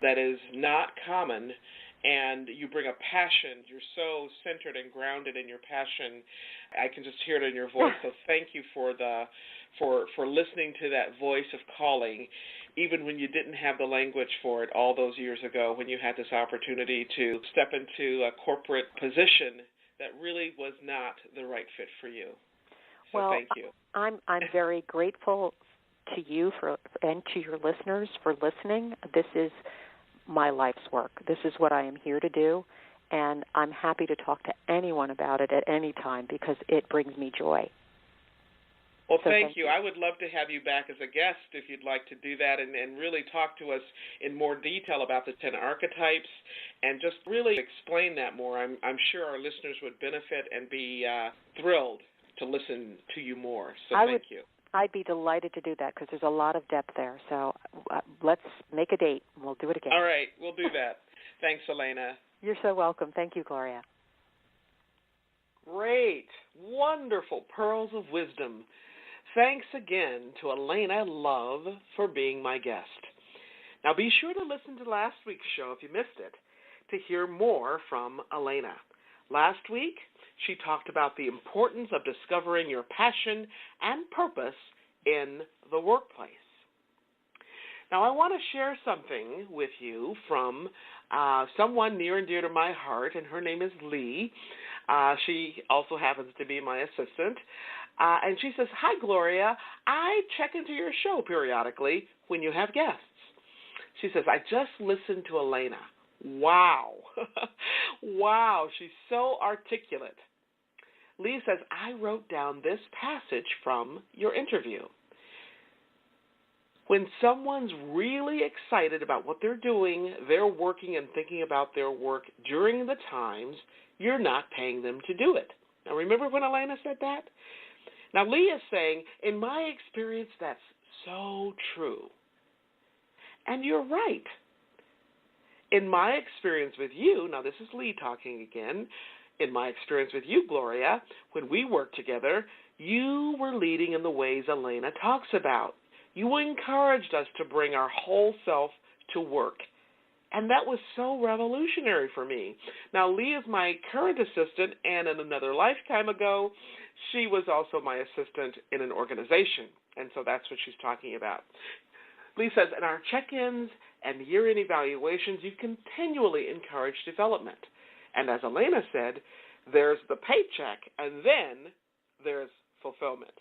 that is not common, and you bring a passion. You're so centered and grounded in your passion. I can just hear it in your voice. So thank you for listening to that voice of calling, even when you didn't have the language for it all those years ago, when you had this opportunity to step into a corporate position that really was not the right fit for you. So well, thank you. I'm very grateful to you and to your listeners for listening. This is my life's work. This is what I am here to do, and I'm happy to talk to anyone about it at any time because it brings me joy. Well, thank you. I would love to have you back as a guest if you'd like to do that and really talk to us in more detail about the 10 archetypes and just really explain that more. I'm sure our listeners would benefit and be thrilled to listen to you more. So thank you. I'd be delighted to do that because there's a lot of depth there. So let's make a date, and we'll do it again. All right, we'll do that. Thanks, Elena. You're so welcome. Thank you, Gloria. Great. Wonderful pearls of wisdom. Thanks again to Elena Love for being my guest. Now be sure to listen to last week's show if you missed it to hear more from Elena. Last week, she talked about the importance of discovering your passion and purpose in the workplace. Now, I want to share something with you from someone near and dear to my heart, and her name is Lee. She also happens to be my assistant. And she says, "Hi, Gloria. I check into your show periodically when you have guests." She says, "I just listened to Elena. Wow." Wow, she's so articulate. Lee says, "I wrote down this passage from your interview. When someone's really excited about what they're doing, they're working and thinking about their work during the times you're not paying them to do it." Now, remember when Elena said that? Now, Lee is saying, in my experience, that's so true. And you're right. In my experience with you, now this is Lee talking again, in my experience with you, Gloria, when we worked together, you were leading in the ways Elena talks about. You encouraged us to bring our whole self to work. And that was so revolutionary for me. Now, Lee is my current assistant, and in another lifetime ago, she was also my assistant in an organization. And so that's what she's talking about. Lee says, in our check-ins and year-end evaluations, you continually encourage development. And as Elena said, there's the paycheck, and then there's fulfillment.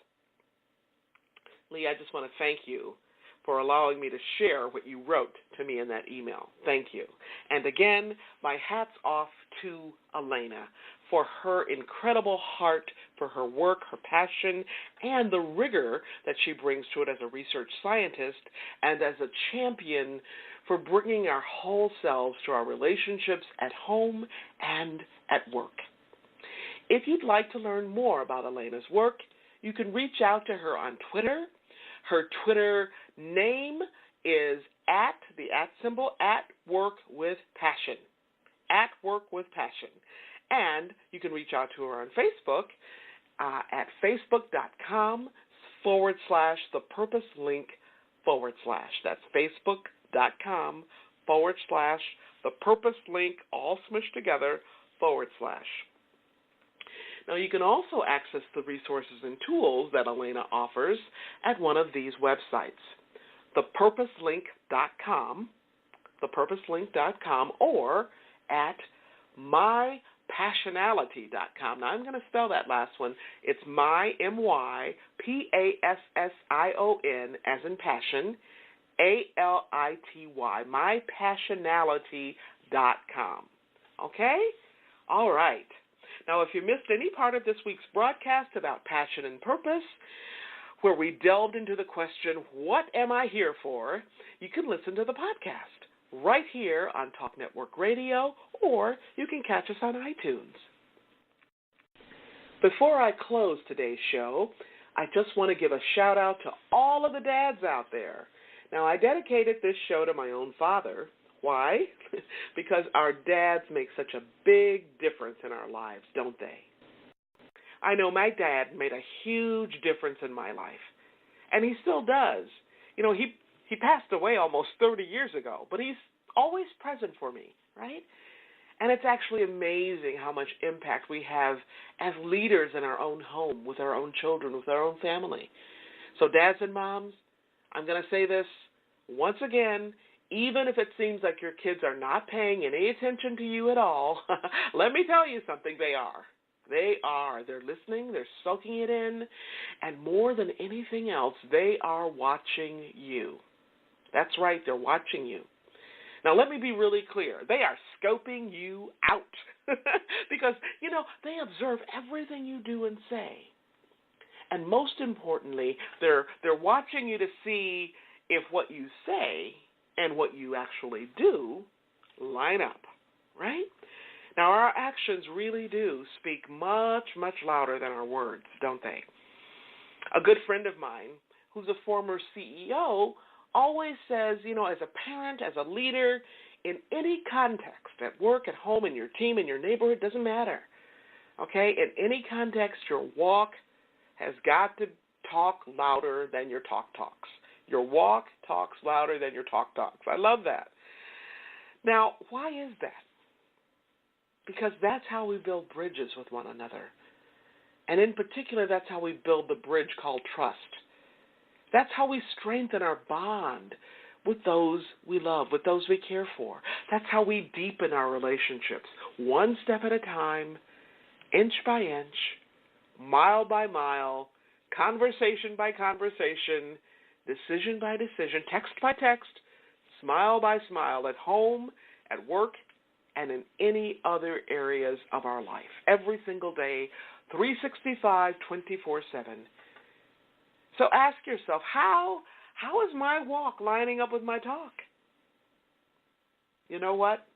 Lee, I just want to thank you for allowing me to share what you wrote to me in that email. Thank you. And again, my hat's off to Elena for her incredible heart, for her work, her passion, and the rigor that she brings to it as a research scientist and as a champion for bringing our whole selves to our relationships at home and at work. If you'd like to learn more about Elena's work, you can reach out to her on Twitter. Her Twitter name is @@workwithpassion. @workwithpassion. And you can reach out to her on Facebook at facebook.com/thepurposelink/. That's facebook.com/thepurposelink, all smushed together, /. Now, you can also access the resources and tools that Elena offers at one of these websites, thepurposelink.com, or at mypassionality.com. Now, I'm going to spell that last one. It's MyPassion, as in passion, ALITY, mypassionality.com. Okay? All right. Now, if you missed any part of this week's broadcast about passion and purpose, where we delved into the question, what am I here for, you can listen to the podcast right here on Talk Network Radio, or you can catch us on iTunes. Before I close today's show, I just want to give a shout-out to all of the dads out there. Now, I dedicated this show to my own father. Why? Because our dads make such a big difference in our lives, don't they? I know my dad made a huge difference in my life, and he still does. You know, he passed away almost 30 years ago, but he's always present for me, right? And it's actually amazing how much impact we have as leaders in our own home, with our own children, with our own family. So dads and moms, I'm going to say this once again, even if it seems like your kids are not paying any attention to you at all, let me tell you something, they are. They are. They're listening. They're soaking it in. And more than anything else, they are watching you. That's right. They're watching you. Now, let me be really clear. They are scoping you out because, they observe everything you do and say. And most importantly, they're watching you to see if what you say and what you actually do line up, right? Now, our actions really do speak much, much louder than our words, don't they? A good friend of mine, who's a former CEO, always says, as a parent, as a leader, in any context, at work, at home, in your team, in your neighborhood, doesn't matter, okay? In any context, your walk has got to talk louder than your talks. Your walk talks louder than your talks. I love that. Now, why is that? Because that's how we build bridges with one another. And in particular, that's how we build the bridge called trust. That's how we strengthen our bond with those we love, with those we care for. That's how we deepen our relationships, one step at a time, inch by inch, mile by mile, conversation by conversation, decision by decision, text by text, smile by smile, at home, at work, and in any other areas of our life. Every single day, 365, 24/7. So ask yourself, how is my walk lining up with my talk? You know what?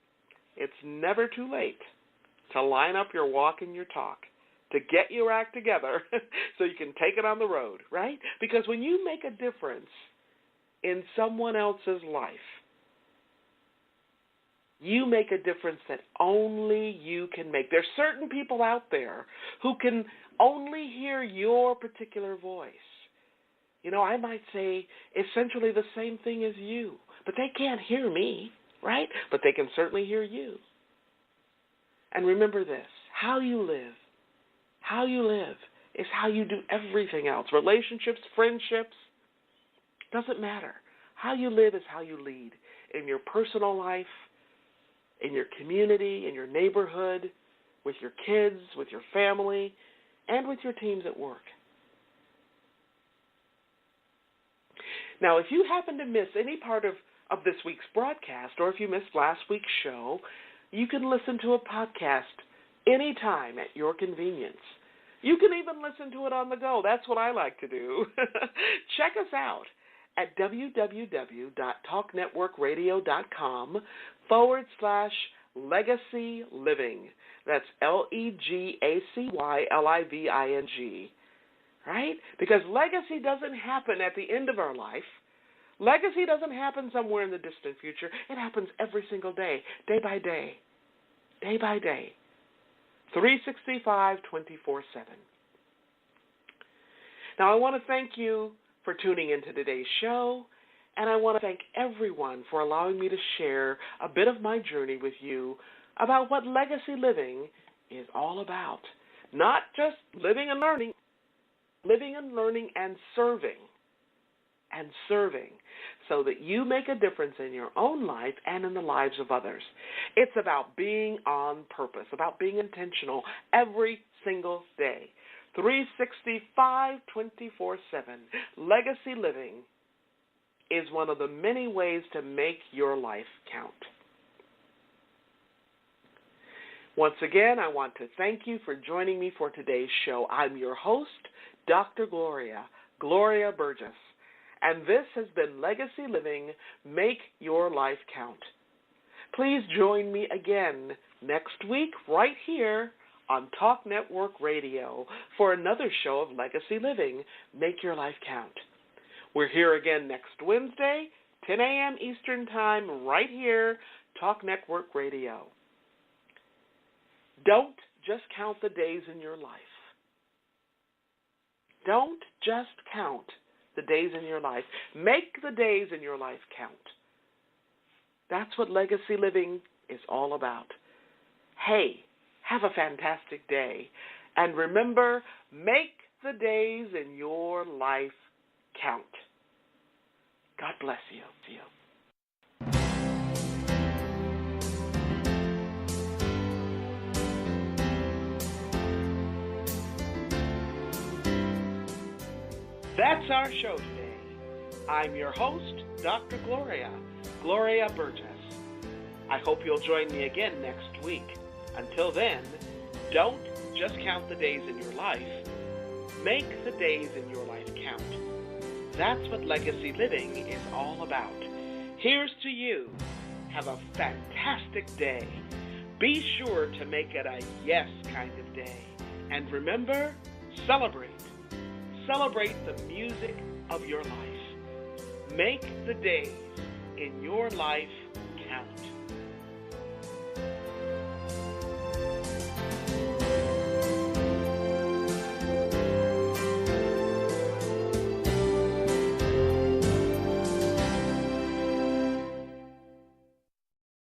It's never too late to line up your walk and your talk, to get your act together so you can take it on the road, right? Because when you make a difference in someone else's life, you make a difference that only you can make. There's certain people out there who can only hear your particular voice. I might say essentially the same thing as you, but they can't hear me, right? But they can certainly hear you. And remember this, how you live is how you do everything else. Relationships, friendships, doesn't matter. How you live is how you lead in your personal life, in your community, in your neighborhood, with your kids, with your family, and with your teams at work. Now, if you happen to miss any part of this week's broadcast, or if you missed last week's show, you can listen to a podcast anytime at your convenience. You can even listen to it on the go. That's what I like to do. Check us out at www.talknetworkradio.com/Legacy Living. That's LEGACYLIVING. Right? Because legacy doesn't happen at the end of our life. Legacy doesn't happen somewhere in the distant future. It happens every single day, day by day, 365, 24/7. Now, I want to thank you for tuning into today's show, and I want to thank everyone for allowing me to share a bit of my journey with you about what legacy living is all about. Not just living and learning and serving so that you make a difference in your own life and in the lives of others. It's about being on purpose, about being intentional every single day. 365, 24/7. Legacy living is one of the many ways to make your life count. Once again, I want to thank you for joining me for today's show. I'm your host, Dr. Gloria Burgess, and this has been Legacy Living, Make Your Life Count. Please join me again next week right here on Talk Network Radio for another show of Legacy Living, Make Your Life Count. We're here again next Wednesday, 10 a.m. Eastern Time, right here, Talk Network Radio. Don't just count the days in your life. Don't just count the days in your life. Make the days in your life count. That's what legacy living is all about. Hey, have a fantastic day. And remember, make the days in your life count. God bless you. See you. That's our show today. I'm your host, Dr. Gloria Burgess. I hope you'll join me again next week. Until then, don't just count the days in your life. Make the days in your life count. That's what legacy living is all about. Here's to you. Have a fantastic day. Be sure to make it a yes kind of day. And remember, celebrate. Celebrate the music of your life. Make the days in your life count.